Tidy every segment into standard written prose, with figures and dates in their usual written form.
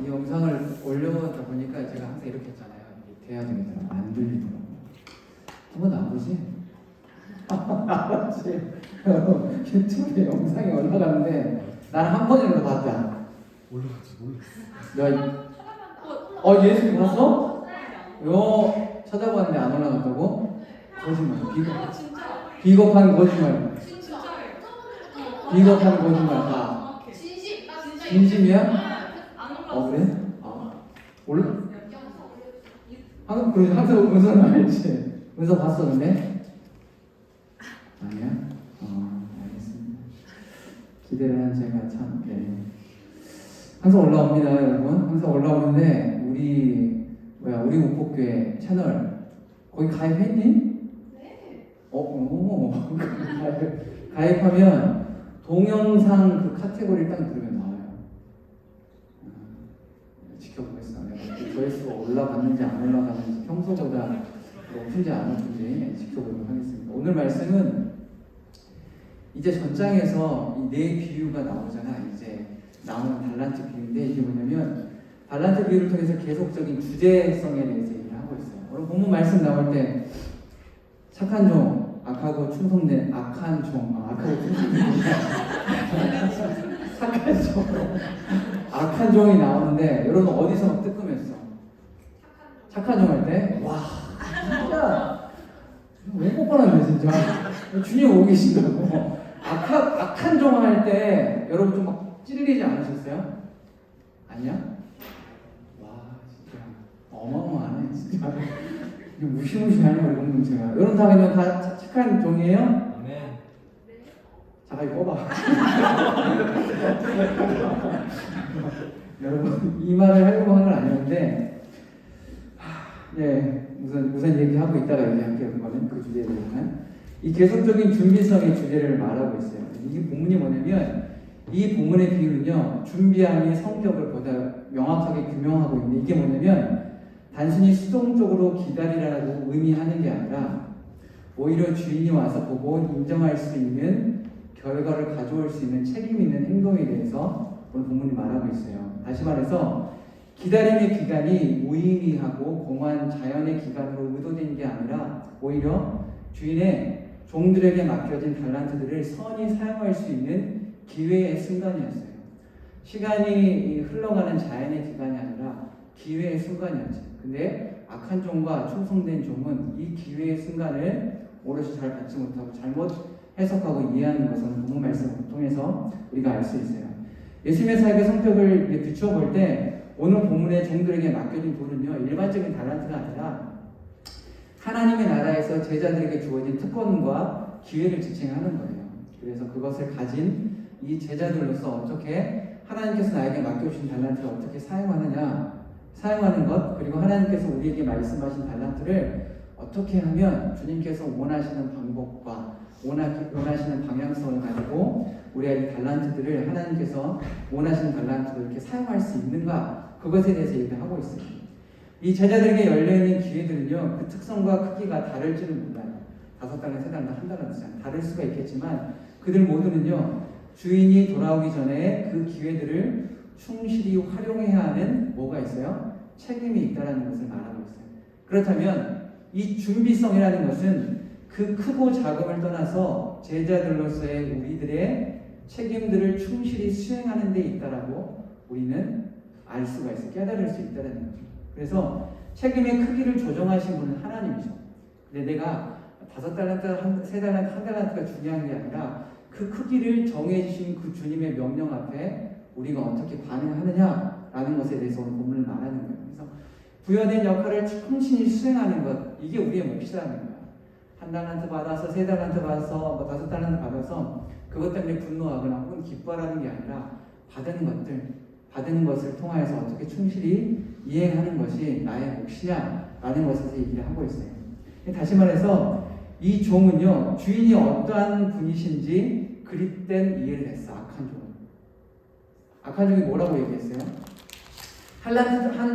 이 영상을 올려다 보니까 제가 항상 이렇게 했잖아요. 돼야 되겠더라고. 안 들리더라고. 한 번도 안 보지? 알았지. 유튜브에 영상이 올라가는데 난 한 번이라도 봤다. 올라갔지. 야, 예수님 봤어? 요 찾아봤는데 안 올라갔다고? 거짓말. 비겁한 거짓말. 비겁한 거짓말 다. 진심이야? 그래? 몰라? 항상 문서는 알지? 문서 봤어 근데? 아니야? 알겠습니다. 기대를 한 제가 참 항상 올라옵니다 여러분. 항상 올라오는데 우리 우복교회 채널 거기 가입했니? 네. 가입하면 동영상 그 카테고리를 딱 누르면 나와요. 지켜보겠습니다. 내가 조회수가 올라갔는지 안 올라갔는지 평소보다 높은지 안 높은지 지켜보도록 하겠습니다. 오늘 말씀은 이제 전장에서 이 네 비유가 나오잖아. 이제 나오는 달란트 비유인데 이게 뭐냐면 달란트 비유를 통해서 계속적인 주제성에 대해서 얘기를 하고 있어요. 오늘 본문 말씀 나올 때 착한 종, 악하고 충성된 악한 종, 악하고 충성된 착한 종, 악한 종이 나오는데 여러분 어디서 뜨끔했어? 착한 종 할 때? 와 진짜 왜 못 보는데 진짜 주님 오고 계신다고. 악한 종 할 때 여러분 좀 막 찔리지 않으셨어요? 아니야? 와 진짜 어마어마하네 진짜. 이거 무시무시하네 우리 공동체가. 여러분 다 그냥 다 착한 종이에요? 네. 자 이거 뽑아. 여러분 이 말을 하려고 한 건 아니었는데 우선 얘기하고 있다가 얘기할게요. 그거는 그 주제에 대해서는 이 계속적인 준비성의 주제를 말하고 있어요. 이 본문이 뭐냐면 이 본문의 비유는요 준비함이 성격을 보다 명확하게 규명하고 있는데 이게 뭐냐면 단순히 수동적으로 기다리라고 의미하는 게 아니라 오히려 주인이 와서 보고 인정할 수 있는 결과를 가져올 수 있는 책임 있는 행동에 대해서 오늘 본문이 말하고 있어요. 다시 말해서 기다림의 기간이 무의미하고 공허한 자연의 기간으로 의도된 게 아니라 오히려 주인의 종들에게 맡겨진 달란트들을 선히 사용할 수 있는 기회의 순간이었어요. 시간이 흘러가는 자연의 기간이 아니라 기회의 순간이었죠. 근데 악한 종과 충성된 종은 이 기회의 순간을 오롯이 잘 받지 못하고 잘못 해석하고 이해하는 것을 본문 말씀을 통해서 우리가 알 수 있어요. 예수님의 사역의 성격을 비추어 볼 때 오늘 본문의 종들에게 맡겨진 돌은요 일반적인 달란트가 아니라 하나님의 나라에서 제자들에게 주어진 특권과 기회를 지칭하는 거예요. 그래서 그것을 가진 이 제자들로서 어떻게 하나님께서 나에게 맡겨주신 달란트를 어떻게 사용하는 것, 그리고 하나님께서 우리에게 말씀하신 달란트를 어떻게 하면 주님께서 원하시는 방법과 원하시는 방향성을 가지고 우리가 이 달란트들을 하나님께서 원하시는 달란트로 이렇게 사용할 수 있는가, 그것에 대해서 얘기를 하고 있습니다. 이 제자들에게 열려있는 기회들은요 그 특성과 크기가 다를지는 몰라요. 5달란트, 3달란트, 1달란트잖아요. 다를 수가 있겠지만 그들 모두는요 주인이 돌아오기 전에 그 기회들을 충실히 활용해야 하는 뭐가 있어요? 책임이 있다는 것을 말하고 있어요. 그렇다면 이 준비성이라는 것은 그 크고 작음을 떠나서 제자들로서의 우리들의 책임들을 충실히 수행하는 데 있다라고 우리는 알 수가 있어요. 깨달을 수 있다는 거죠. 그래서 책임의 크기를 조정하신 분은 하나님이죠. 근데 내가 5달란트, 3달란트, 1달란트가 중요한 게 아니라 그 크기를 정해주신 그 주님의 명령 앞에 우리가 어떻게 반응하느냐라는 것에 대해서 오늘 본문을 말하는 거예요. 그래서 부여된 역할을 충실히 수행하는 것, 이게 우리의 몫이라는 거예요. 1달란트 받아서 3달란트 받아서 5달란트 받아서 그것 때문에 분노하거나 혹은 기뻐하는 게 아니라 받은 것을 통하여서 어떻게 충실히 이행하는 것이 나의 몫이냐라는 것에서 얘기를 하고 있어요. 다시 말해서 이 종은요 주인이 어떠한 분이신지 그릇된 이해를 했어. 악한 종이 뭐라고 얘기했어요? 한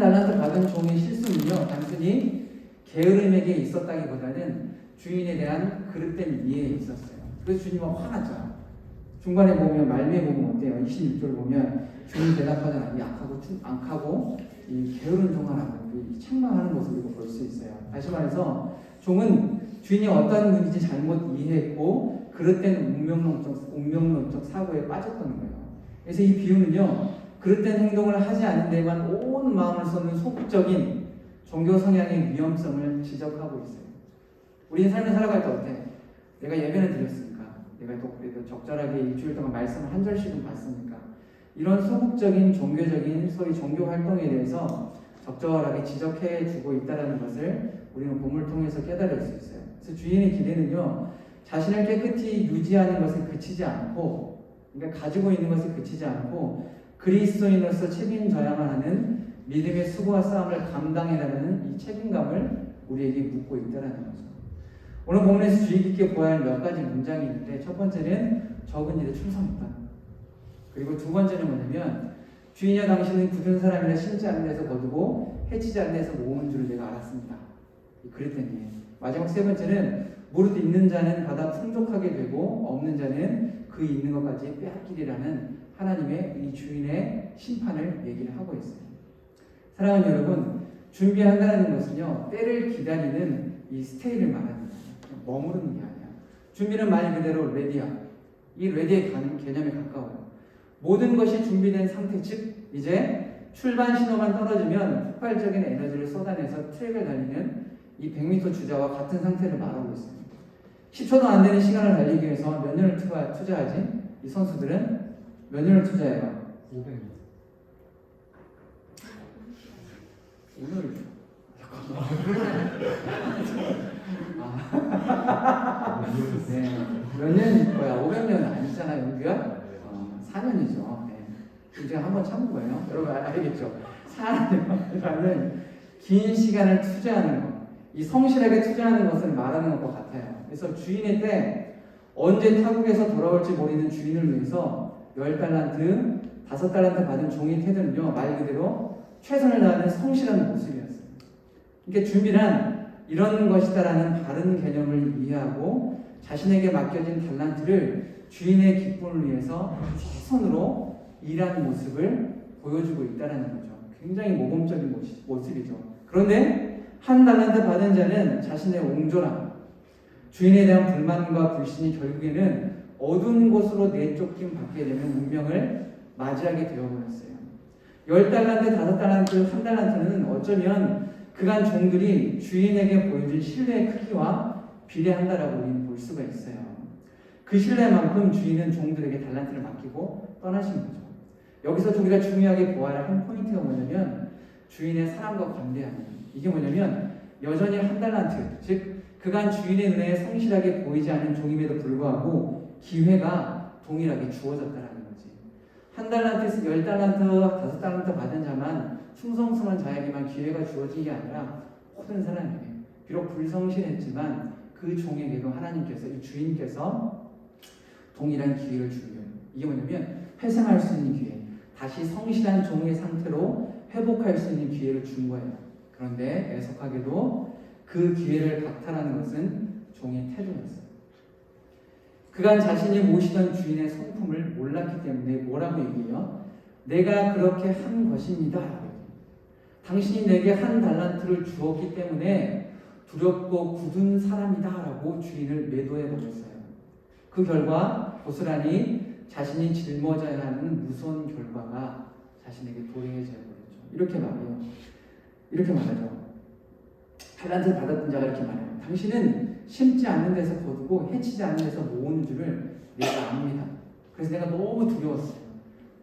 달란트 받은 종의 실수는요 단순히 게으름에게 있었다기보다는 주인에 대한 그릇된 이해에 있었어요. 그래서 주님은 화났죠. 중반에 보면 말미에 보면 어때요? 26절 보면 주인 대답하잖아. 이 악하고 이 게으른 종아라고 책망하는 모습을 우리가 볼 수 있어요. 다시 말해서 종은 주인이 어떤 분인지 잘못 이해했고 그릇된 운명론적 사고에 빠졌던 거예요. 그래서 이 비유는요, 그릇된 행동을 하지 않은 데만 온 마음을 쏟는 소극적인 종교 성향의 위험성을 지적하고 있어요. 우리는 삶을 살아갈 때 어때? 내가 예배를 드렸으니까, 내가 또 그래도 적절하게 일주일 동안 말씀을 한 절씩은 봤으니까, 이런 소극적인 종교적인 소위 종교 활동에 대해서 적절하게 지적해 주고 있다는 것을 우리는 본문을 통해서 깨달을 수 있어요. 그래서 주인의 기대는요, 자신을 깨끗이 유지하는 것에 그치지 않고, 그러니까 가지고 있는 것에 그치지 않고 그리스도인으로서 책임져야만 하는 믿음의 수고와 싸움을 감당해라는 이 책임감을 우리에게 묻고 있다는 거죠. 오늘 본문에서 주의 깊게 보아야 할 몇 가지 문장이 있는데, 첫 번째는 적은 일에 충성했다. 그리고 두 번째는 뭐냐면, 주인이여 당신은 굳은 사람이라 심지 않는 데서 거두고 해치지 않는 데서 모으는 줄 내가 알았습니다. 그랬더니 마지막 세 번째는 무릇 있는 자는 받아 풍족하게 되고 없는 자는 그 있는 것까지 빼앗기리라는 하나님의 이 주인의 심판을 얘기를 하고 있어요. 사랑하는 여러분, 준비한다는 것은요, 때를 기다리는 이 스테이를 말하는 거예요. 머무르는 게 아니야. 준비는 말 그대로 레디야. 이 레디에 가는 개념에 가까워요. 모든 것이 준비된 상태, 즉 이제 출발 신호만 떨어지면 폭발적인 에너지를 쏟아내서 트랙을 달리는 이 100m 주자와 같은 상태를 말하고 있습니다. 10초도 안 되는 시간을 달리기 위해서 몇 년을 투자하지? 이 선수들은 몇 년을 투자해요? 500년. 오늘 네, 몇 년일 거야? 500년은 아니잖아, 영규야? 4년이죠. 네. 이제 한번 참은 거예요. 여러분 알겠죠? 4년이라는 긴 시간을 투자하는 것, 이 성실하게 투자하는 것을 말하는 것과 같아요. 그래서 주인의 때 언제 타국에서 돌아올지 모르는 주인을 위해서 10달란트, 5달란트 받은 종의 태도는요, 말 그대로 최선을 다하는 성실한 모습이었어요. 그러니까 준비란 이런 것이다라는 바른 개념을 이해하고 자신에게 맡겨진 달란트를 주인의 기쁨을 위해서 최선으로 일하는 모습을 보여주고 있다는 거죠. 굉장히 모범적인 모습이죠. 그런데 한 달란트 받은 자는 자신의 옹졸함, 주인에 대한 불만과 불신이 결국에는 어두운 곳으로 내쫓김 받게 되는 운명을 맞이하게 되어버렸어요. 10달란트, 5달란트, 1달란트는 어쩌면 그간 종들이 주인에게 보여준 신뢰의 크기와 비례한다라고 우리는 볼 수가 있어요. 그 신뢰만큼 주인은 종들에게 달란트를 맡기고 떠나신 거죠. 여기서 우리가 중요하게 보아야 할 포인트가 뭐냐면 주인의 사랑과 관대함. 이게 뭐냐면 여전히 한 달란트, 즉 그간 주인의 눈에 성실하게 보이지 않는 종임에도 불구하고 기회가 동일하게 주어졌다라는 거지. 한 달란트에서 10달란트, 5달란트 받은 자만 충성스러운 자에게만 기회가 주어진 게 아니라 모든 사람에게, 비록 불성실했지만 그 종에게도 하나님께서, 이 주인께서 동일한 기회를 주는 거예요. 이게 뭐냐면 회생할 수 있는 기회, 다시 성실한 종의 상태로 회복할 수 있는 기회를 준 거예요. 그런데 애석하게도 그 기회를 박탈하는 것은 종의 태도였어요. 그간 자신이 모시던 주인의 성품을 몰랐기 때문에 뭐라고 얘기해요? 내가 그렇게 한 것입니다. 당신이 내게 한 달란트를 주었기 때문에 두렵고 굳은 사람이다 라고 주인을 매도해 버렸어요. 그 결과 고스란히 자신이 짊어져야 하는 무서운 결과가 자신에게 도래해져 버렸죠. 이렇게 말해요. 이렇게 말하죠. 달란트를 받았던 자가 이렇게 말해요. 당신은 심지 않는 데서 거두고 해치지 않는 데서 모으는 줄을 내가 압니다. 그래서 내가 너무 두려웠어요.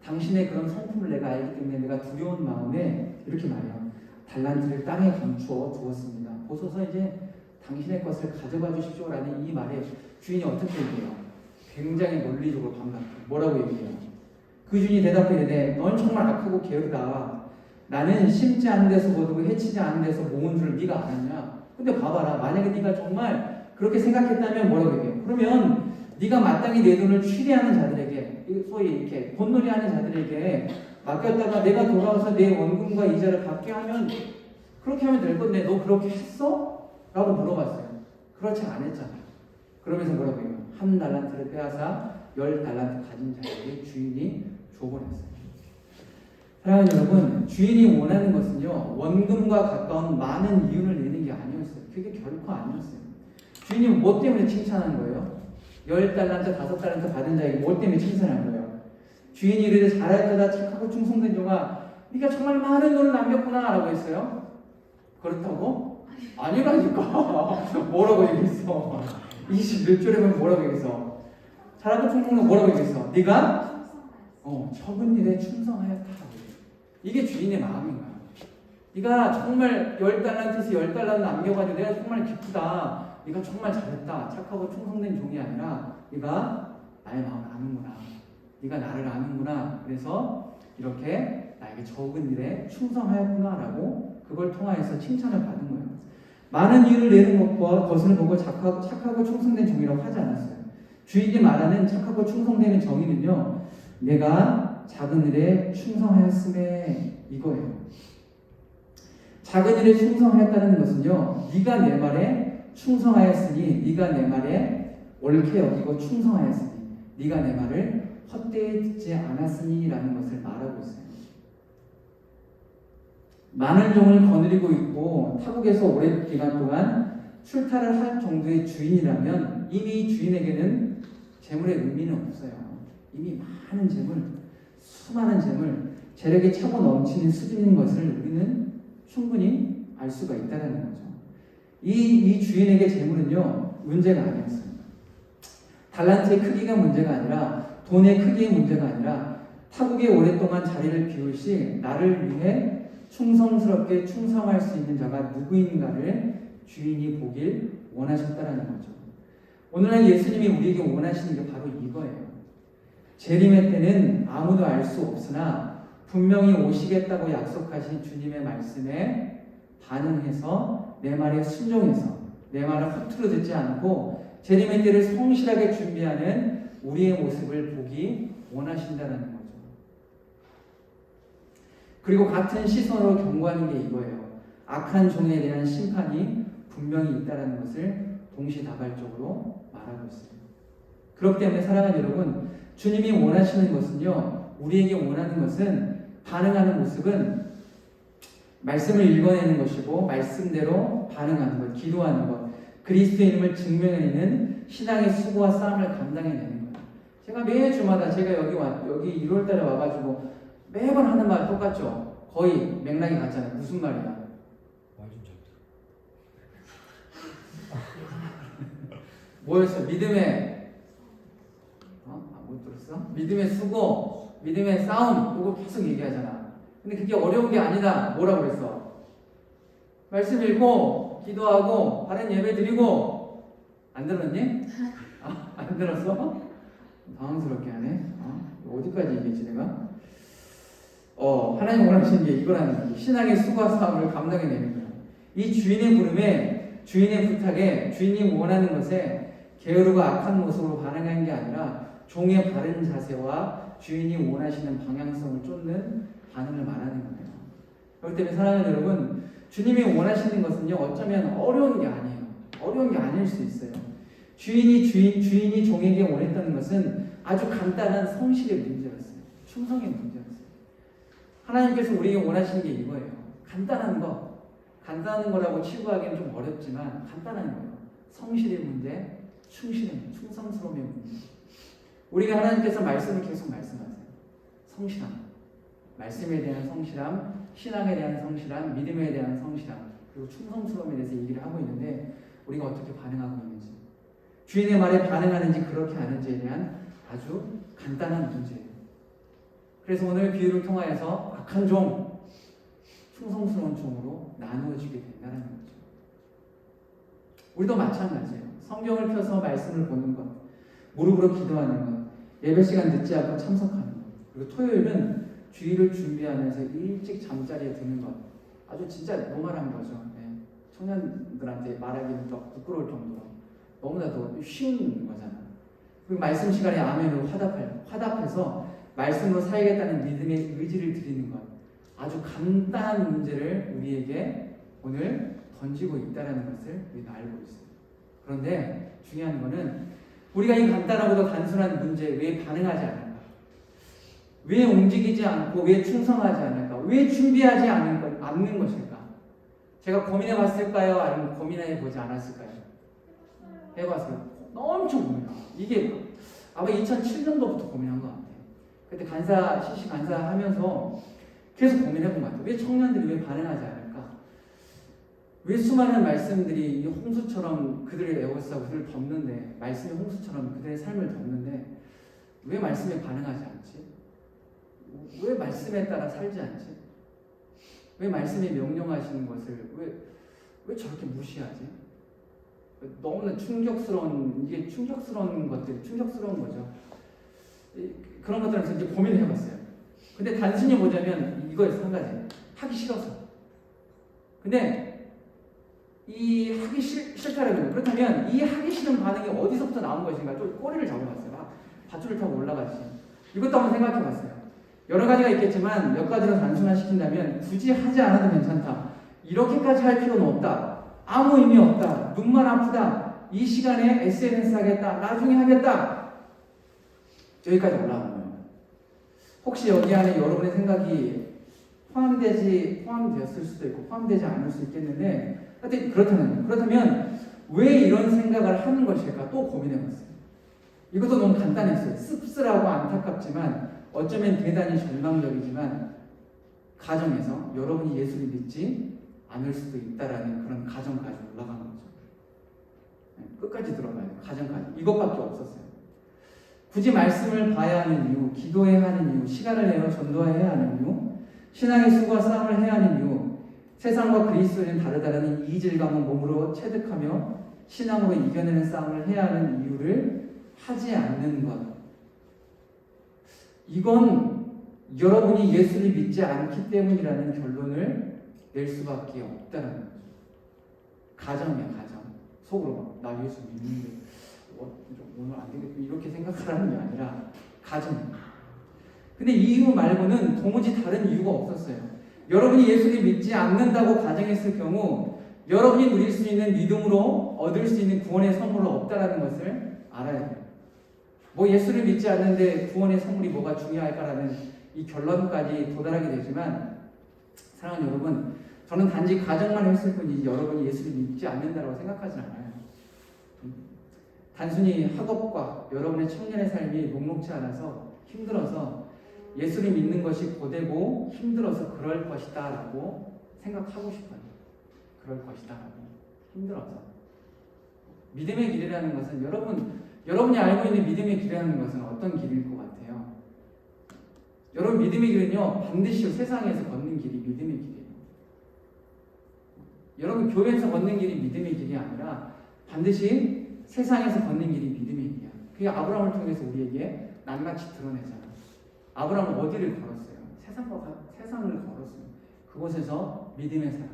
당신의 그런 성품을 내가 알기 때문에 내가 두려운 마음에 이렇게 말해요. 달란트를 땅에 감추어 두었습니다. 보소서 이제 당신의 것을 가져가 주십시오라는 이 말에 주인이 어떻게 얘기해요? 굉장히 논리적으로 반박해요. 뭐라고 얘기해요? 그 주인이 대답해 이르되 넌 정말 악하고 게으르다. 나는 심지 않은 데서 거두고 해치지 않은 데서 모은 줄 네가 알았냐? 근데 봐봐라. 만약에 네가 정말 그렇게 생각했다면 뭐라고 얘기해요? 그러면 네가 마땅히 내 돈을 취리하는 자들에게, 소위 이렇게 본놀이하는 자들에게 맡겼다가 내가 돌아와서 내 원금과 이자를 받게 하면 그렇게 하면 될 건데 너 그렇게 했어? 라고 물어봤어요. 그렇지 않았잖아. 그러면서 뭐라고 해요? 한 달란트를 빼앗아 10달란트 가진 자에게 주인이 줘버렸어요. 사랑하는 여러분, 주인이 원하는 것은요, 원금과 가까운 많은 이윤을 내는 게 아니었어요. 그게 결코 아니었어요. 주인이 뭐 때문에 칭찬한 거예요? 10달란트, 5달란트 받은 자에게 뭐 때문에 칭찬한 거예요? 주인이 이르되 잘하였다 착하고 충성된 종아, 네가 정말 많은 돈을 남겼구나 라고 했어요. 그렇다고? 아니라니까. 뭐라고 얘기했어? 20몇 절에 보면 뭐라고 얘기했어? 잘하고 충성된 뭐라고 얘기했어? 네가 적은 일에 충성하였다. 이게 주인의 마음인 거야. 네가 정말 10달란트에서 10달란트 남겨가지고 내가 정말 기쁘다. 네가 정말 잘했다. 착하고 충성된 종이 아니라 네가 나의 마음을 아는구나. 네가 나를 아는구나. 그래서 이렇게 나에게 적은 일에 충성하였구나라고 그걸 통하여서 칭찬을 받은 거예요. 많은 이유를 내는 것을 보고 착하고 충성된 종이라고 하지 않았어요. 주인이 말하는 착하고 충성되는 정의는요, 내가 작은 일에 충성하였음에 이거예요. 작은 일에 충성하였다는 것은요, 네가 내 말에 충성하였으니, 네가 내 말에 옳게 여기고 충성하였으니, 네가 내 말을 헛되이 듣지 않았으니라는 것을 말하고 있어요. 많은 종을 거느리고 있고 타국에서 오랜 기간 동안 출타를 할 정도의 주인이라면 이미 주인에게는 재물의 의미는 없어요. 이미 많은 재물, 수많은 재물, 재력이 차고 넘치는 수준인 것을 우리는 충분히 알 수가 있다는 거죠. 이 주인에게 재물은요, 문제가 아니었어요. 달란트의 크기가 문제가 아니라, 돈의 크기의 문제가 아니라, 타국에 오랫동안 자리를 비울 시 나를 위해 충성스럽게 충성할 수 있는 자가 누구인가를 주인이 보길 원하셨다라는 거죠. 오늘날 예수님이 우리에게 원하시는 게 바로 이거예요. 재림의 때는 아무도 알 수 없으나 분명히 오시겠다고 약속하신 주님의 말씀에 반응해서 내 말에 순종해서 내 말을 허투루 듣지 않고 재림의 때를 성실하게 준비하는 우리의 모습을 보기 원하신다는 거죠. 그리고 같은 시선으로 경고하는 게 이거예요. 악한 종에 대한 심판이 분명히 있다는 것을 동시다발적으로 말하고 있어요. 그렇기 때문에 사랑하는 여러분, 주님이 원하시는 것은요, 우리에게 원하는 것은 반응하는 모습은 말씀을 읽어내는 것이고 말씀대로 반응하는 것, 기도하는 것, 그리스도의 이름을 증명해내는 신앙의 수고와 싸움을 감당해내는 거예요. 제가 매주마다 제가 여기 1월달에 와가지고 매번 하는 말 똑같죠? 거의 맥락이 같잖아요. 무슨 말이야? 뭐였어? 믿음의 못 들었어? 믿음의 수고, 믿음의 싸움, 이거 계속 얘기하잖아. 근데 그게 어려운 게 아니다. 뭐라고 그랬어? 말씀 읽고, 기도하고, 바른 예배 드리고. 안 들었니? 안 들었어? 당황스럽게 하네. 어디까지 얘기했지 내가? 하나님 원하시는 게 이거라는 거지. 신앙의 수고와 싸움을 감당해내는 거야. 이 주인의 부름에, 주인의 부탁에, 주인이 원하는 것에 게으르고 악한 모습으로 반응하는 게 아니라 종의 바른 자세와 주인이 원하시는 방향성을 쫓는 반응을 말하는 거예요. 그렇기 때문에 사랑하는 여러분, 주님이 원하시는 것은요, 어쩌면 어려운 게 아니에요. 어려운 게 아닐 수 있어요. 주인이 종에게 원했다는 것은 아주 간단한 성실의 문제였어요. 충성의 문제였어요. 하나님께서 우리에게 원하시는 게 이거예요. 간단한 거라고 치부하기는 좀 어렵지만 간단한 거예요. 성실의 문제, 충성스러움의 문제. 우리가 하나님께서 말씀을 계속 말씀하세요. 성실함, 말씀에 대한 성실함, 신앙에 대한 성실함, 믿음에 대한 성실함, 그리고 충성스러움에 대해서 얘기를 하고 있는데 우리가 어떻게 반응하고 있는지, 주인의 말에 반응하는지 그렇게 하는지에 대한 아주 간단한 문제예요. 그래서 오늘 비유를 통하여서 악한 종, 충성스러운 종으로 나누어지게 된다는 거죠. 우리도 마찬가지예요. 성경을 펴서 말씀을 보는 것, 무릎으로 기도하는 것, 예배 시간 늦지 않고 참석하는 것, 그리고 토요일은 주일을 준비하면서 일찍 잠자리에 드는 것, 아주 진짜 노멀한 거죠. 네. 청년들한테 말하기는 더 부끄러울 정도로 너무나도 쉬운 거잖아. 그리고 말씀 시간에 아멘으로 화답해서 말씀으로 살겠다는 믿음의 의지를 드리는 것, 아주 간단한 문제를 우리에게 오늘 던지고 있다는 것을 우리는 알고 있어요. 그런데 중요한 거는 우리가 이 간단하고도 단순한 문제에 왜 반응하지 않을까? 왜 움직이지 않고 왜 충성하지 않을까? 왜 준비하지 않는 것일까? 제가 고민해 봤을까요? 아니면 고민해 보지 않았을까요? 해봤어요. 엄청 고민해요. 이게 아마 2007년도부터 고민한 것 같아요. 그때 CC 간사하면서 계속 고민해본 것 같아요. 왜 청년들이 왜 반응하지 않을까? 왜 수많은 말씀들이 홍수처럼 그들의 에워싸고 그들을 덮는데, 말씀이 홍수처럼 그들의 삶을 덮는데 왜 말씀에 반응하지 않지? 왜 말씀에 따라 살지 않지? 왜 말씀이 명령하시는 것을 왜 저렇게 무시하지? 너무나 이게 충격스러운 거죠. 그런 것들에서 이제 고민을 해봤어요. 근데 단순히 보자면 이거에서 한 가지. 하기 싫어서. 근데 이 하기 싫다라는 거. 그렇다면 이 하기 싫은 반응이 어디서부터 나온 것인가? 좀 꼬리를 잡아봤어요. 밧줄을 타고 올라가지. 이것도 한번 생각해봤어요. 여러 가지가 있겠지만 몇 가지로 단순화시킨다면 굳이 하지 않아도 괜찮다. 이렇게까지 할 필요는 없다. 아무 의미 없다. 눈만 아프다. 이 시간에 SNS 하겠다. 나중에 하겠다. 여기까지 올라가는 거예요. 혹시 여기 안에 여러분의 생각이 포함되었을 수도 있고 포함되지 않을 수 있겠는데 하여튼 그렇다면 왜 이런 생각을 하는 것일까? 또 고민해봤어요. 이것도 너무 간단했어요. 씁쓸하고 안타깝지만 어쩌면 대단히 절망적이지만 가정에서 여러분이 예수를 믿지 않을 수도 있다라는 그런 가정까지 올라간 거죠. 끝까지 들어가야 돼요. 가정까지. 이것밖에 없었어요. 굳이 말씀을 봐야 하는 이유, 기도해야 하는 이유, 시간을 내어 전도해야 하는 이유, 신앙의 수고와 싸움을 해야 하는 이유, 세상과 그리스도는 다르다라는 이질감을 몸으로 체득하며 신앙으로 이겨내는 싸움을 해야 하는 이유를 하지 않는 것. 이건 여러분이 예수를 믿지 않기 때문이라는 결론을 낼 수밖에 없다는 거죠. 가정이야, 가정. 속으로 나 예수 믿는데 오늘 안 되겠다 이렇게 생각하라는 게 아니라 가정이야. 근데 이 이유 말고는 도무지 다른 이유가 없었어요. 여러분이 예수를 믿지 않는다고 가정했을 경우 여러분이 누릴 수 있는 믿음으로 얻을 수 있는 구원의 선물은 없다라는 것을 알아야 돼요. 뭐 예수를 믿지 않는데 구원의 선물이 뭐가 중요할까라는 이 결론까지 도달하게 되지만 사랑하는 여러분, 저는 단지 가정만 했을 뿐이지 여러분이 예수를 믿지 않는다고 생각하지 않아요. 단순히 학업과 여러분의 청년의 삶이 녹록지 않아서 힘들어서 예수를 믿는 것이 고되고 힘들어서 그럴 것이다 라고 생각하고 싶어요. 그럴 것이다 라고 힘들어서. 믿음의 길이라는 것은 여러분이 알고 있는 믿음의 길이라는 것은 어떤 길일 것 같아요? 여러분 믿음의 길은요 반드시 세상에서 걷는 길이 믿음의 길이에요. 여러분 교회에서 걷는 길이 믿음의 길이 아니라 반드시 세상에서 걷는 길이 믿음의 길이야. 그게 아브라함을 통해서 우리에게 낱낱이 드러내잖아. 아브라함은 어디를 걸었어요? 세상을 걸었어요. 그곳에서 믿음의 사람,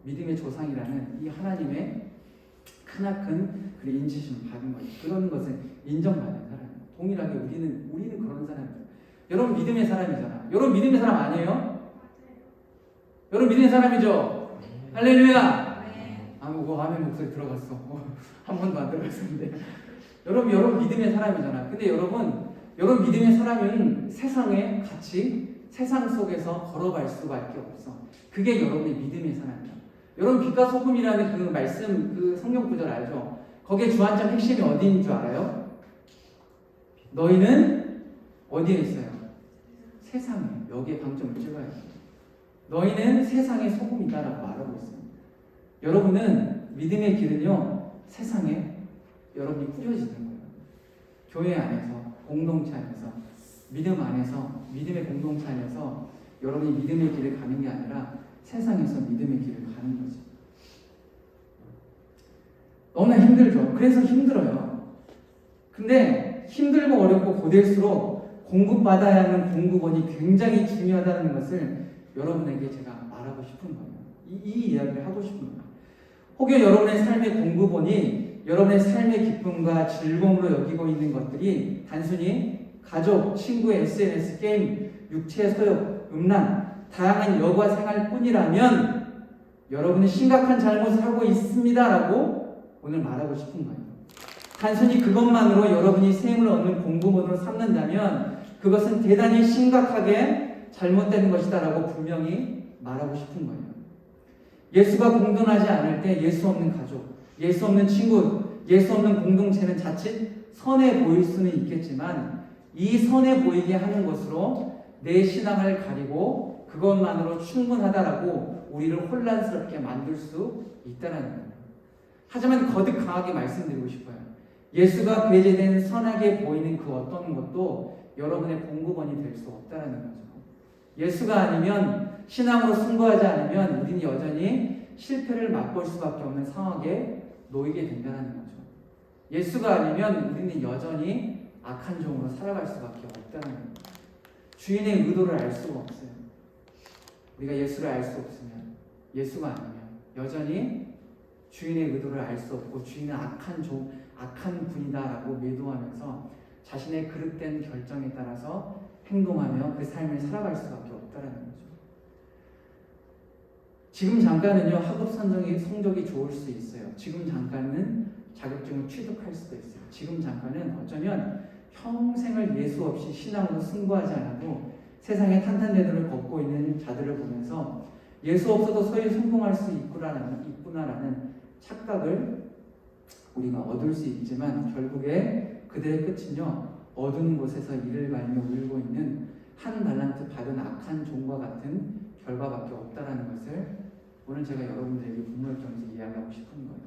믿음의 조상이라는 이 하나님의 크나큰 그 인지심을 받은 거예요. 그런 것을 인정받는 사람이에요. 동일하게 우리는 그런 사람이에요. 여러분 믿음의 사람이잖아. 여러분 믿음의 사람 아니에요? 여러분 믿음의 사람이죠? 할렐루야! 아멘 목소리 들어갔어. 한 번도 안 들어갔었는데. 여러분 믿음의 사람이잖아. 근데 여러분 믿음의 사람은 세상에 같이 세상 속에서 걸어갈 수밖에 없어. 그게 여러분의 믿음의 사람이야. 여러분 빛과 소금이라는 그 말씀, 그 성경 구절 알죠? 거기에 주안점 핵심이 어디인 줄 알아요? 너희는 어디에 있어요? 세상에. 여기에 방점을 찍어야 돼요. 너희는 세상의 소금이다라고 말하고 있어요. 여러분은 믿음의 길은요 세상에 여러분이 뿌려지는 거예요. 교회 안에서, 공동체 안에서, 믿음 안에서, 믿음의 공동체 안에서 여러분이 믿음의 길을 가는 게 아니라 세상에서 믿음의 길을 가는 거지. 너무나 힘들죠. 그래서 힘들어요. 근데 힘들고 어렵고 고될수록 공급받아야 하는 공급원이 굉장히 중요하다는 것을 여러분에게 제가 말하고 싶은 거예요. 이 이야기를 하고 싶은 거예요. 혹여 여러분의 삶의 공급원이 여러분의 삶의 기쁨과 즐거움으로 여기고 있는 것들이 단순히 가족, 친구의 SNS, 게임, 육체의 소욕, 음란, 다양한 여가 생활 뿐이라면 여러분은 심각한 잘못을 하고 있습니다라고 오늘 말하고 싶은 거예요. 단순히 그것만으로 여러분이 새 힘을 얻는 공부문으로 삼는다면 그것은 대단히 심각하게 잘못된 것이다라고 분명히 말하고 싶은 거예요. 예수가 공존하지 않을 때 예수 없는 가족, 예수 없는 친구, 예수 없는 공동체는 자칫 선해 보일 수는 있겠지만 이 선해 보이게 하는 것으로 내 신앙을 가리고 그것만으로 충분하다라고 우리를 혼란스럽게 만들 수 있다는 거예요. 하지만 거듭 강하게 말씀드리고 싶어요. 예수가 배제된 선하게 보이는 그 어떤 것도 여러분의 공급원이 될 수 없다는 거죠. 예수가 아니면, 신앙으로 승부하지 않으면 우리는 여전히 실패를 맛볼 수밖에 없는 상황에 놓이게 된다는 거죠. 예수가 아니면 우리는 여전히 악한 종으로 살아갈 수밖에 없다는 거죠. 주인의 의도를 알 수가 없어요. 우리가 예수를 알 수 없으면, 예수가 아니면 여전히 주인의 의도를 알 수 없고 주인은 악한 종, 악한 분이다라고 매도하면서 자신의 그릇된 결정에 따라서 행동하며 그 삶을 살아갈 수밖에 없다는 거죠. 지금 잠깐은요, 학업 성적이 좋을 수 있어요. 지금 잠깐은 자격증을 취득할 수도 있어요. 지금 잠깐은 어쩌면 평생을 예수 없이 신앙으로 승부하지 않아도 세상의 탄탄대로를 걷고 있는 자들을 보면서 예수 없어도 소위 성공할 수 있구나라는 착각을 우리가 얻을 수 있지만 결국에 그들의 끝은요, 어두운 곳에서 이를 갈며 울고 있는 한 달란트 받은 악한 종과 같은 결과밖에 없다라는 것을 오늘 제가 여러분들에게 분명히 이야기하고 싶은 거예요.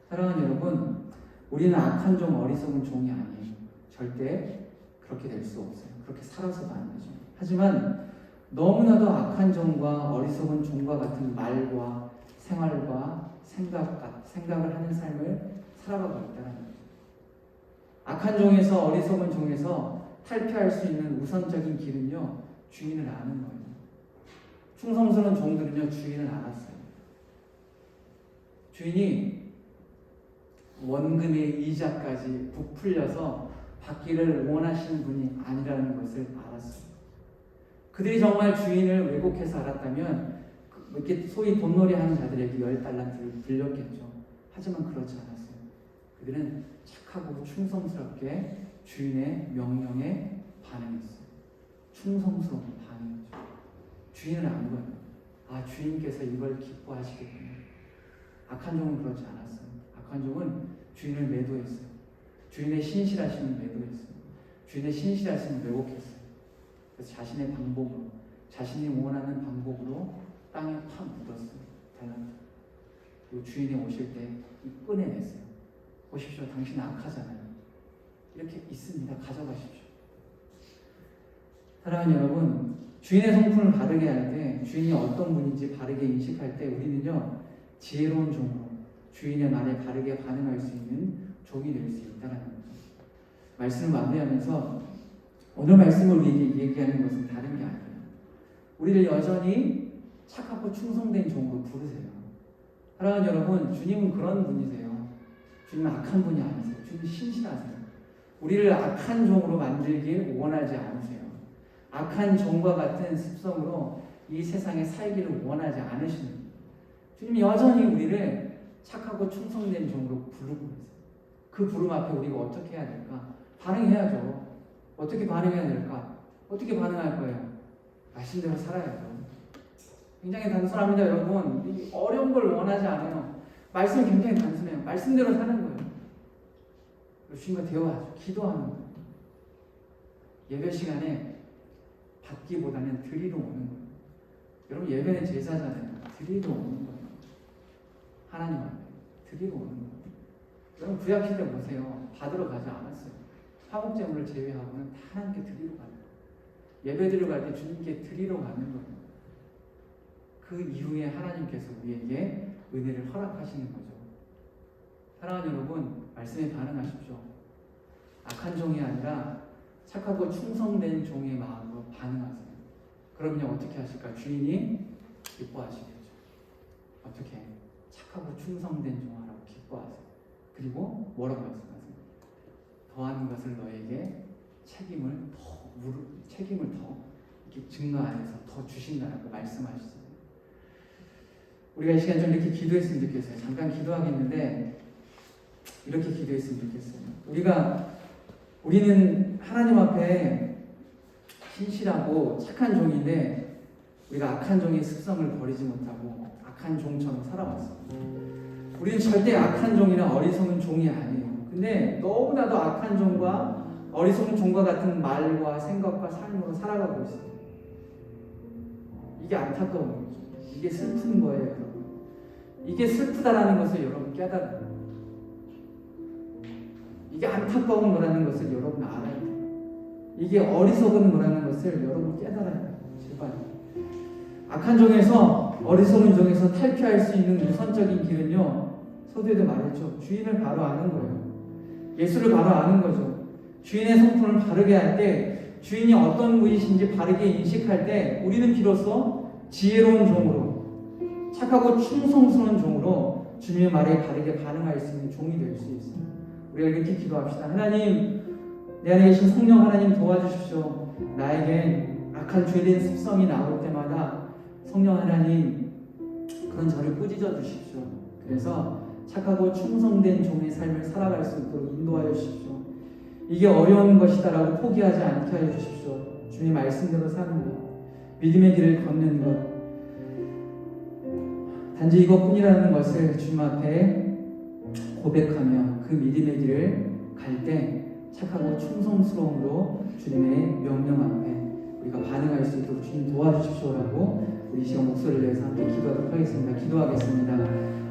사랑하는 여러분, 우리는 악한 종, 어리석은 종이 아니에요. 절대 그렇게 될 수 없어요. 그렇게 살아서도 안 되죠. 하지만 너무나도 악한 종과 어리석은 종과 같은 말과 생활과 생각을 하는 삶을 살아가고 있다는 거죠. 악한 종에서, 어리석은 종에서 탈피할 수 있는 우선적인 길은요, 주인을 아는 거예요. 충성스러운 종들은요, 주인을 알았어요. 주인이 원금의 이자까지 부풀려서 받기를 원하시는 분이 아니라는 것을 알았어요. 그들이 정말 주인을 왜곡해서 알았다면 이렇게 소위 돈놀이 하는 자들에게 10달란트를 빌렸겠죠. 하지만 그렇지 않았어요. 그들은 착하고 충성스럽게 주인의 명령에 반응했어요. 충성스러운 반응이죠. 주인을 안 거예요. 아, 주인께서 이걸 기뻐하시겠구나. 악한 종은 그렇지 않았어요. 악한 종은 주인을 매도했어요. 주인의 신실하심을 매도했어요. 주인의 신실하심을 왜곡했어요. 그래서 자신의 방법으로, 자신이 원하는 방법으로 땅에 팍 묻었어요. 달란트. 그리고 주인이 오실 때 꺼내냈어요. 보십시오. 당신은 악하잖아요. 이렇게 있습니다. 가져가십시오. 사랑하는 여러분, 주인의 성품을 바르게 할 때, 주인이 어떤 분인지 바르게 인식할 때 우리는요, 지혜로운 종으로 주인의 말에 바르게 반응할 수 있는 종이 될 수 있다는 거죠. 말씀을 마무리하면서 오늘 말씀을 우리에게 얘기하는 것은 다른 게 아니에요. 우리를 여전히 착하고 충성된 종으로 부르세요. 사랑하는 여러분, 주님은 그런 분이세요. 주님은 악한 분이 아니세요. 주님은 신실하세요. 우리를 악한 종으로 만들길 원하지 않으세요. 악한 종과 같은 습성으로 이 세상에 살기를 원하지 않으시는 거예요. 주님이 여전히 우리를 착하고 충성된 종으로 부르고 있어요. 그 부름 앞에 우리가 어떻게 해야 될까? 반응해야죠. 어떻게 반응해야 될까? 어떻게 반응할 거예요? 말씀대로 살아야죠. 굉장히 단순합니다, 여러분. 어려운 걸 원하지 않아요. 말씀이 굉장히 단순해요. 말씀대로 사는 거예요. 주님과 대화하죠. 기도하는 거예요. 예배 시간에 받기보다는 드리러 오는 거예요. 여러분, 예배는 제사잖아요. 드리러 오는 거예요. 하나님 앞에 드리러 오는 거예요. 여러분, 구약 시대 보세요. 받으러 가지 않았어요. 화목제물을 제외하고는 다 하나님께 드리러 가요. 예배 드리러 갈 때 주님께 드리러 가는 거예요. 그 이후에 하나님께서 우리에게 은혜를 허락하시는 거죠. 사랑하는 여러분, 말씀에 반응하십시오. 악한 종이 아니라 착하고 충성된 종의 마음으로 반응하세요. 그러면 어떻게 하실까? 주인이 기뻐하시겠죠. 어떻게? 착하고 충성된 종하라고 기뻐하세요. 그리고 뭐라고 말씀하세요? 더하는 것을 너에게 책임을 더 이렇게 증거 안에서 더 주신다라고 말씀하시죠. 우리가 이 시간 좀 이렇게 기도했으면 좋겠어요. 잠깐 기도하겠는데 이렇게 기도했으면 좋겠어요. 우리는 하나님 앞에 신실하고 착한 종인데 우리가 악한 종의 습성을 버리지 못하고 악한 종처럼 살아왔어요. 우리는 절대 악한 종이나 어리석은 종이 아니에요. 근데 너무나도 악한 종과 어리석은 종과 같은 말과 생각과 삶으로 살아가고 있어요. 이게 안타까운 거죠. 이게 슬픈 거예요, 여러분. 이게 슬프다라는 것을 여러분 깨달아요. 이게 안타까운 거라는 것을 여러분 알아야 돼요. 이게 어리석은 거라는 것을 여러분 깨달아야 돼요. 제발. 악한 종에서 어리석은 종에서 탈피할 수 있는 우선적인 길은요, 서두에도 말했죠. 주인을 바로 아는 거예요. 예수를 바로 아는 거죠. 주인의 성품을 바르게 할 때, 주인이 어떤 분이신지 바르게 인식할 때 우리는 비로소 지혜로운 종으로, 착하고 충성스러운 종으로 주님의 말에 바르게 반응할 수 있는 종이 될 수 있어요. 우리가 이렇게 기도합시다. 하나님, 내 안에 계신 성령 하나님 도와주십시오. 나에겐 악한 죄된 습성이 나올 때마다 성령 하나님 그런 저를 꾸짖어 주십시오. 그래서 착하고 충성된 종의 삶을 살아갈 수 있도록 인도하여 주십시오. 이게 어려운 것이다라고 포기하지 않게 하여 주십시오. 주님 말씀대로 사는 것, 믿음의 길을 걷는 것, 단지 이것뿐이라는 것을 주님 앞에 고백하며 그 믿음의 길을 갈 때 착하고 충성스러움으로 주님의 명령 앞에 우리가 반응할 수 있도록 주님 도와주십시오라고 우리 시간 목소리를 내서 함께 기도하도록 하겠습니다. 기도하겠습니다.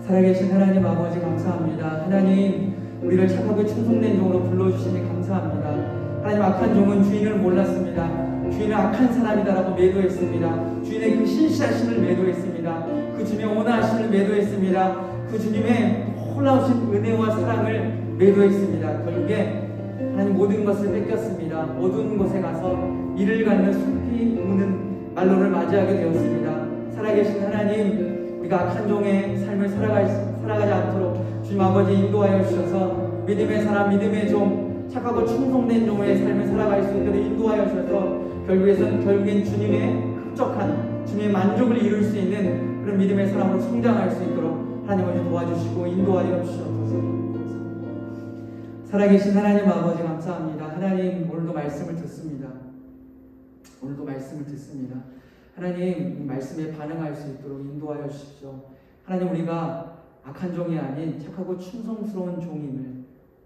살아계신 하나님 아버지 감사합니다. 하나님, 우리를 착하고 충성된 종으로 불러주시니 감사합니다. 하나님, 악한 종은 주인을 몰랐습니다. 주인은 악한 사람이다라고 매도했습니다. 주인의 그 신실하심을 매도했습니다. 그 주님의 온화하심을 매도했습니다. 그 주님의 놀라우신 은혜와 사랑을 매도했습니다. 결국에 하나님 모든 것을 뺏겼습니다. 어두운 곳에 가서 이를 갖는 숲이 우는 말로를 맞이하게 되었습니다. 살아계신 하나님, 우리가 악한 종의 삶을 살아가지 않도록 주님 아버지 인도하여 주셔서 믿음의 사람, 믿음의 종, 착하고 충성된 종의 삶을 살아갈 수 있도록 인도하여 주셔서 결국엔 주님의 합족한 주님의 만족을 이룰 수 있는 그런 믿음의 사람으로 성장할 수 있도록 하나님 아버지 도와주시고 인도하여 주시옵소서. 살아계신 하나님 아버지 감사합니다. 하나님, 오늘도 말씀을 듣습니다. 오늘도 말씀을 듣습니다. 하나님, 말씀에 반응할 수 있도록 인도하여 주십시오. 하나님, 우리가 악한 종이 아닌 착하고 충성스러운 종임을,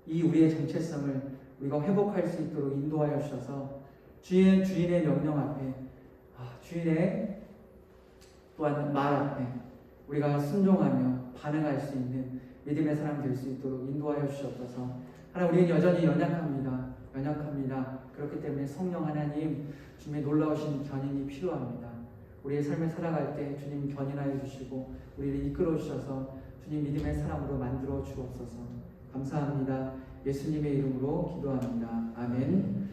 이 우리의 정체성을 우리가 회복할 수 있도록 인도하여 주셔서 주인의 명령 앞에, 주인의 또한 말 앞에 우리가 순종하며 반응할 수 있는 믿음의 사람 될 수 있도록 인도하여 주시옵소서. 하나님, 우리는 여전히 연약합니다. 그렇기 때문에 성령 하나님, 주님의 놀라우신 견인이 필요합니다. 우리의 삶을 살아갈 때 주님 견인하여 주시고 우리를 이끌어 주셔서 주님 믿음의 사람으로 만들어 주옵소서. 감사합니다. 예수님의 이름으로 기도합니다. 아멘.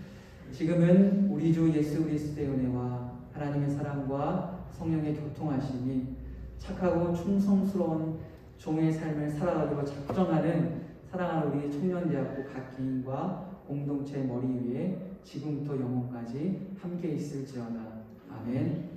지금은 우리 주 예수 그리스도의 은혜와 하나님의 사랑과 성령의 교통하심이 착하고 충성스러운 종의 삶을 살아가기로 작정하는 사랑하는 우리 청년대학교 각 개인과 공동체 머리 위에 지금부터 영원까지 함께 있을지어다. 아멘.